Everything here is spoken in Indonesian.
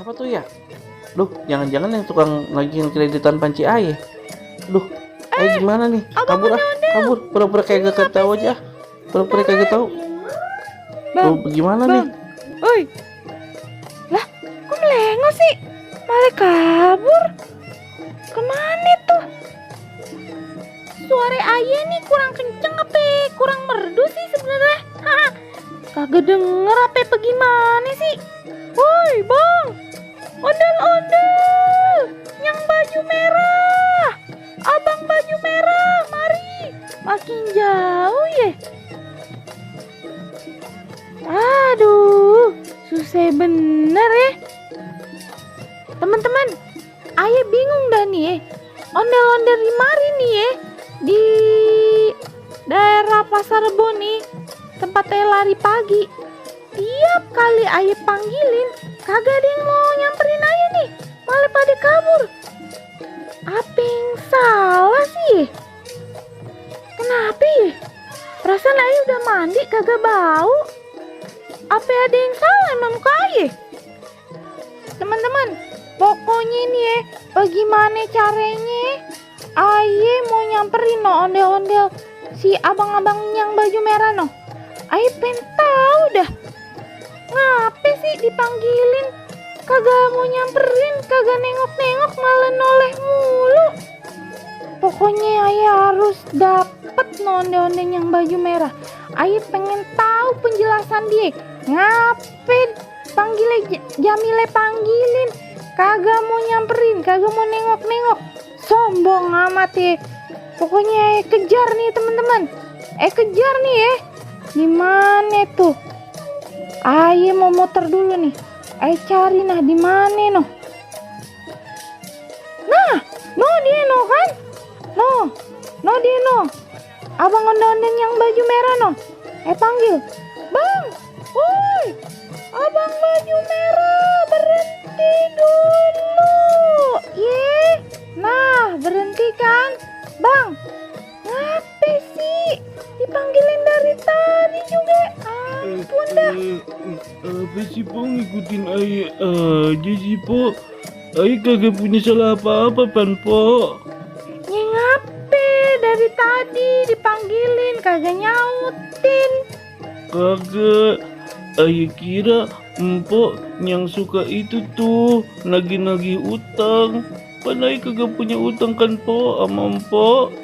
Siapa tuh ya? Duh, jangan-jangan yang tukang nagihin kreditan panci ayah. Duh, gimana nih? Abang Kabur kabur. Pura-pura kayak gak tahu aja. Pura-pura kayak gak tahu. Duh, gimana nih? Oi. Lah, kok melengos sih? Malah kabur. Kemana tuh? Suara ayah nih kurang kenceng apa kurang merdu sih sebenarnya? Kagak denger apa gimana sih? Woi, Bang. Ondel-ondel. Yang baju merah. Abang baju merah, mari. Makin jauh ya. Aduh, susah bener ya. Teman-teman, ayah bingung dah nih ya. Ondel-ondel di mari nih ya. Di daerah Pasar Rebo nih, tempat ayah lari pagi. Tiap kali ayah panggilin, kagak ada yang mau nyamperin ayah nih. Malah pada kabur. Apa yang salah sih? Kenapa ya? Perasaan ayah udah mandi kagak bau. Apa ada yang salah sama muka ayah? Teman-teman, pokoknya ini ya, bagaimana caranya ayah mau nyamperin no ondel-ondel si abang-abang yang baju merah no. Ayah pengen tahu dah. Ngapain sih dipanggilin kagak mau nyamperin, kagak nengok-nengok, malah noleh mulu. Pokoknya ayah harus dapet no ondel-ondel yang baju merah. Ayah pengen tahu penjelasan dia. Ngapain panggilnya Jamile panggilin kagak mau nyamperin, kagak mau nengok-nengok. Sombong amat ya. Pokoknya kejar nih teman-teman. Kejar nih ya. Gimana tuh? Ayah mau motor dulu nih. Cari nah di mana noh? Nah, no dia no kan? No dia no. Abang ondel-ondel yang baju merah no. Panggil. Bang, woi. Abang baju merah, berhenti dulu. Nah, berhenti kan? Bang, ngapain sih? Dipanggilin dari tadi juga. Ampun dah. Apa sih po ngikutin ayah aja sih po. Ayah kagak punya salah apa-apa pan po. Ngapain dari tadi dipanggilin kagak nyautin. Kagak. Ayah kira empok yang suka itu tuh nagih-nagih utang. Pan ayah kagak punya utang kan po sama empok.